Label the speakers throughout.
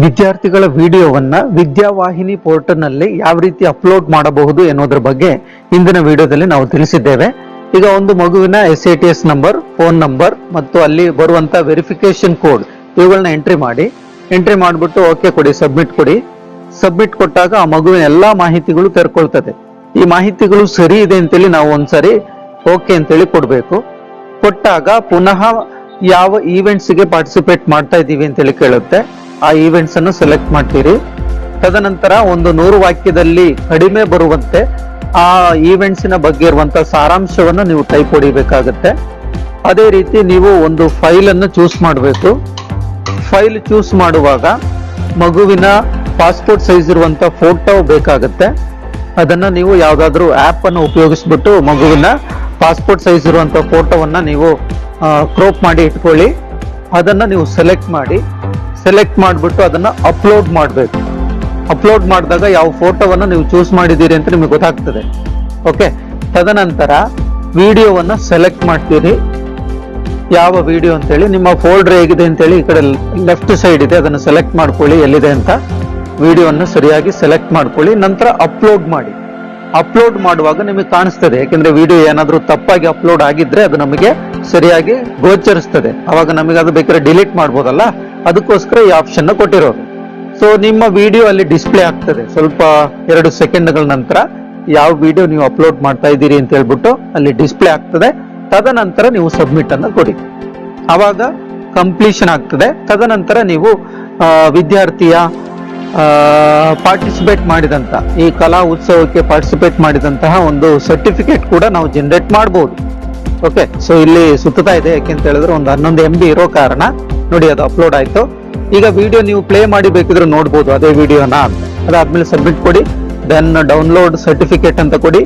Speaker 1: ವಿದ್ಯಾರ್ಥಿಗಳ ವಿಡಿಯೋವನ್ನ ವಿದ್ಯಾವಾಹಿನಿ ಪೋರ್ಟಲ್ನಲ್ಲಿ ಯಾವ ರೀತಿ ಅಪ್ಲೋಡ್ ಮಾಡಬಹುದು ಎನ್ನುವುದರ ಬಗ್ಗೆ ಇಂದಿನ ವಿಡಿಯೋದಲ್ಲಿ ನಾವು ತಿಳಿಸಿದ್ದೇವೆ. ಈಗ ಒಂದು ಮಗುವಿನ SATS ನಂಬರ್, ಫೋನ್ ನಂಬರ್ ಮತ್ತು ಅಲ್ಲಿ ಬರುವಂತ ವೆರಿಫಿಕೇಶನ್ ಕೋಡ್ ಇವುಗಳನ್ನ ಎಂಟ್ರಿ ಮಾಡಿಬಿಟ್ಟು ಓಕೆ ಕೊಡಿ, ಸಬ್ಮಿಟ್ ಕೊಡಿ. ಸಬ್ಮಿಟ್ ಕೊಟ್ಟಾಗ ಆ ಮಗುವಿನ ಎಲ್ಲಾ ಮಾಹಿತಿಗಳು ತೆರ್ಕೊಳ್ತದೆ. ಈ ಮಾಹಿತಿಗಳು ಸರಿ ಇದೆ ಅಂತೇಳಿ ನಾವು ಒಂದ್ಸರಿ ಓಕೆ ಅಂತೇಳಿ ಕೊಡ್ಬೇಕು. ಕೊಟ್ಟಾಗ ಪುನಃ ಯಾವ ಈವೆಂಟ್ಸ್ ಗೆ ಪಾರ್ಟಿಸಿಪೇಟ್ ಮಾಡ್ತಾ ಇದೀವಿ ಅಂತೇಳಿ ಕೇಳುತ್ತೆ. ಆ ಈವೆಂಟ್ಸ್ ಅನ್ನು ಸೆಲೆಕ್ಟ್ ಮಾಡ್ತೀರಿ. ತದನಂತರ ಒಂದು 100 ವಾಕ್ಯದಲ್ಲಿ ಕಡಿಮೆ ಬರುವಂತೆ ಆ ಈವೆಂಟ್ಸಿನ ಬಗ್ಗೆ ಇರುವಂತಹ ಸಾರಾಂಶವನ್ನು ನೀವು ಟೈಪ್ ಹೊಡಿಬೇಕಾಗತ್ತೆ. ಅದೇ ರೀತಿ ನೀವು ಒಂದು ಫೈಲ್ ಅನ್ನು ಚೂಸ್ ಮಾಡಬೇಕು. ಫೈಲ್ ಚೂಸ್ ಮಾಡುವಾಗ ಮಗುವಿನ ಪಾಸ್ಪೋರ್ಟ್ ಸೈಜ್ ಇರುವಂತ ಫೋಟೋ ಬೇಕಾಗುತ್ತೆ. ಅದನ್ನ ನೀವು ಯಾವ್ದಾದ್ರು ಆಪ್ ಅನ್ನು ಉಪಯೋಗಿಸ್ಬಿಟ್ಟು ಮಗುವಿನ ಪಾಸ್ಪೋರ್ಟ್ ಸೈಜ್ ಇರುವಂತ ಫೋಟೋವನ್ನ ನೀವು ಕ್ರೋಪ್ ಮಾಡಿ ಇಟ್ಕೊಳ್ಳಿ. ಅದನ್ನ ನೀವು ಸೆಲೆಕ್ಟ್ ಮಾಡಿಬಿಟ್ಟು ಅದನ್ನ ಅಪ್ಲೋಡ್ ಮಾಡಬೇಕು. ಅಪ್ಲೋಡ್ ಮಾಡಿದಾಗ ಯಾವ ಫೋಟೋವನ್ನ ನೀವು ಚೂಸ್ ಮಾಡಿದ್ದೀರಿ ಅಂತ ನಿಮಗೆ ಗೊತ್ತಾಗ್ತದೆ. ಓಕೆ, ತದನಂತರ ವಿಡಿಯೋವನ್ನ ಸೆಲೆಕ್ಟ್ ಮಾಡ್ತೀರಿ. ಯಾವ ವಿಡಿಯೋ ಅಂತೇಳಿ ನಿಮ್ಮ ಫೋಲ್ಡರ್ ಹೇಗಿದೆ ಅಂತೇಳಿ ಈ ಕಡೆ ಲೆಫ್ಟ್ ಸೈಡ್ ಇದೆ, ಅದನ್ನು ಸೆಲೆಕ್ಟ್ ಮಾಡ್ಕೊಳ್ಳಿ ಎಲ್ಲಿದೆ ಅಂತ. ವಿಡಿಯೋವನ್ನು ಸರಿಯಾಗಿ ಸೆಲೆಕ್ಟ್ ಮಾಡ್ಕೊಳ್ಳಿ. ನಂತರ ಅಪ್ಲೋಡ್ ಮಾಡಿ. ಅಪ್ಲೋಡ್ ಮಾಡುವಾಗ ನಿಮಗೆ ಕಾಣಿಸ್ತದೆ, ಯಾಕೆಂದ್ರೆ ವಿಡಿಯೋ ಏನಾದ್ರೂ ತಪ್ಪಾಗಿ ಅಪ್ಲೋಡ್ ಆಗಿದ್ರೆ ಅದು ನಮಗೆ ಸರಿಯಾಗಿ ಗೋಚರಿಸ್ತದೆ. ಅವಾಗ ನಮಗೆ ಅದು ಬೇಕಾದ್ರೆ ಡಿಲೀಟ್ ಮಾಡ್ಬೋದಲ್ಲ, ಅದಕ್ಕೋಸ್ಕರ ಈ ಆಪ್ಷನ್ ಕೊಟ್ಟಿರೋದು. ಸೊ ನಿಮ್ಮ ವಿಡಿಯೋ ಅಲ್ಲಿ ಡಿಸ್ಪ್ಲೇ ಆಗ್ತದೆ. ಸ್ವಲ್ಪ 2 ಸೆಕೆಂಡ್ಗಳ ನಂತರ ಯಾವ ವಿಡಿಯೋ ನೀವು ಅಪ್ಲೋಡ್ ಮಾಡ್ತಾ ಇದ್ದೀರಿ ಅಂತ ಹೇಳ್ಬಿಟ್ಟು ಅಲ್ಲಿ ಡಿಸ್ಪ್ಲೇ ಆಗ್ತದೆ. ತದನಂತರ ನೀವು ಸಬ್ಮಿಟ್ ಅನ್ನು ಕೊಡಿ. ಅವಾಗ ಕಂಪ್ಲೀಷನ್ ಆಗ್ತದೆ. ತದನಂತರ ನೀವು ವಿದ್ಯಾರ್ಥಿಯ ಪಾರ್ಟಿಸಿಪೇಟ್ ಮಾಡಿದಂತ ಈ ಕಲಾ ಉತ್ಸವಕ್ಕೆ ಪಾರ್ಟಿಸಿಪೇಟ್ ಮಾಡಿದಂತಹ ಒಂದು ಸರ್ಟಿಫಿಕೇಟ್ ಕೂಡ ನಾವು ಜನರೇಟ್ ಮಾಡಬಹುದು. ಓಕೆ, ಸೊ ಇಲ್ಲಿ ಸುತ್ತಾ ಇದೆ, ಯಾಕೆಂತ ಹೇಳಿದ್ರೆ ಒಂದು 11 MB ಇರೋ ಕಾರಣ ನೋಡಿ ಅದು ಅಪ್ಲೋಡ್ ಆಯ್ತು. ಈಗ ವಿಡಿಯೋ ನೀವು ಪ್ಲೇ ಮಾಡಿ ಬೇಕಿದ್ರೆ ನೋಡ್ಬೋದು ಅದೇ ವಿಡಿಯೋನ. ಅದಾದ್ಮೇಲೆ ಸಬ್ಮಿಟ್ ಕೊಡಿ. ದೆನ್ ಡೌನ್ಲೋಡ್ ಸರ್ಟಿಫಿಕೇಟ್ ಅಂತ ಕೊಡಿ.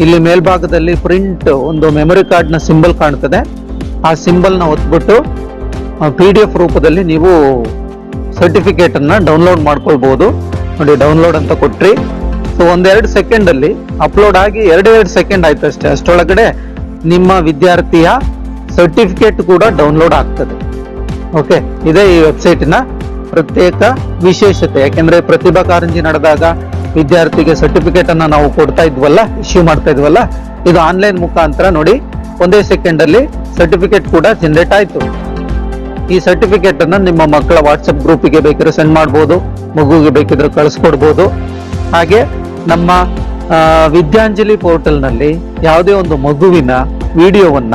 Speaker 1: ಇಲ್ಲಿ ಮೇಲ್ಭಾಗದಲ್ಲಿ ಪ್ರಿಂಟ್ ಒಂದು ಮೆಮೊರಿ ಕಾರ್ಡ್ ನ ಸಿಂಬಲ್ ಕಾಣ್ತದೆ. ಆ ಸಿಂಬಲ್ ನ ಒತ್ಬಿಟ್ಟು PDF ರೂಪದಲ್ಲಿ ನೀವು ಸರ್ಟಿಫಿಕೇಟ್ ಅನ್ನ ಡೌನ್ಲೋಡ್ ಮಾಡ್ಕೊಳ್ಬಹುದು. ನೋಡಿ, ಡೌನ್ಲೋಡ್ ಅಂತ ಕೊಟ್ರಿ. ಸೊ 1-2 ಸೆಕೆಂಡ್ ಅಲ್ಲಿ ಅಪ್ಲೋಡ್ ಆಗಿ 2 ಸೆಕೆಂಡ್ ಆಯ್ತು ಅಷ್ಟೇ. ಅಷ್ಟೊಳಗಡೆ ನಿಮ್ಮ ವಿದ್ಯಾರ್ಥಿಯ ಸರ್ಟಿಫಿಕೇಟ್ ಕೂಡ ಡೌನ್ಲೋಡ್ ಆಗ್ತದೆ. ಓಕೆ, ಇದೇ ಈ ವೆಬ್ಸೈಟಿನ ಪ್ರತ್ಯೇಕ ವಿಶೇಷತೆ. ಯಾಕೆಂದ್ರೆ ಪ್ರತಿಭಾ ಕಾರಂಜಿ ನಡೆದಾಗ ವಿದ್ಯಾರ್ಥಿಗೆ ಸರ್ಟಿಫಿಕೇಟ್ ಅನ್ನ ನಾವು ಕೊಡ್ತಾ ಇದ್ವಲ್ಲ, ಇಶ್ಯೂ ಮಾಡ್ತಾ ಇದ್ವಲ್ಲ, ಇದು ಆನ್ಲೈನ್ ಮುಖಾಂತರ ನೋಡಿ 1 ಸೆಕೆಂಡ್ ಅಲ್ಲಿ ಸರ್ಟಿಫಿಕೇಟ್ ಕೂಡ ಜನರೇಟ್ ಆಯ್ತು. ಈ ಸರ್ಟಿಫಿಕೇಟ್ ಅನ್ನ ನಿಮ್ಮ ಮಕ್ಕಳ ವಾಟ್ಸ್ಆಪ್ ಗ್ರೂಪಿಗೆ ಬೇಕಿದ್ರೆ ಸೆಂಡ್ ಮಾಡಬಹುದು, ಮಗುವಿಗೆ ಬೇಕಿದ್ರೆ ಕಳಿಸ್ಕೊಡ್ಬೋದು. ಹಾಗೆ ನಮ್ಮ ವಿದ್ಯಾಂಜಲಿ ಪೋರ್ಟಲ್ ನಲ್ಲಿ ಯಾವುದೇ ಒಂದು ಮಗುವಿನ ವಿಡಿಯೋವನ್ನ,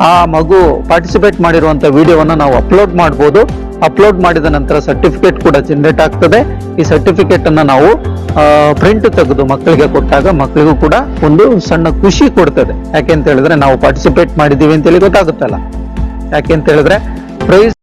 Speaker 1: ಆ ಮಗು ಪಾರ್ಟಿಸಿಪೇಟ್ ಮಾಡಿರುವಂತ ವಿಡಿಯೋವನ್ನ ನಾವು ಅಪ್ಲೋಡ್ ಮಾಡಬಹುದು. ಅಪ್ಲೋಡ್ ಮಾಡಿದ ನಂತರ ಸರ್ಟಿಫಿಕೇಟ್ ಕೂಡ ಜನರೇಟ್ ಆಗ್ತದೆ. ಈ ಸರ್ಟಿಫಿಕೇಟ್ ಅನ್ನ ನಾವು ಪ್ರಿಂಟ್ ತೆಗೆದು ಮಕ್ಕಳಿಗೆ ಕೊಟ್ಟಾಗ ಮಕ್ಕಳಿಗೂ ಕೂಡ ಒಂದು ಸಣ್ಣ ಖುಷಿ ಕೊಡ್ತದೆ. ಯಾಕೆಂತ ಹೇಳಿದ್ರೆ ನಾವು ಪಾರ್ಟಿಸಿಪೇಟ್ ಮಾಡಿದೀವಿ ಅಂತೇಳಿ ಗೊತ್ತಾಗುತ್ತಲ್ಲ. ಯಾಕೆಂತ ಹೇಳಿದ್ರೆ ಪ್ರೈಸ್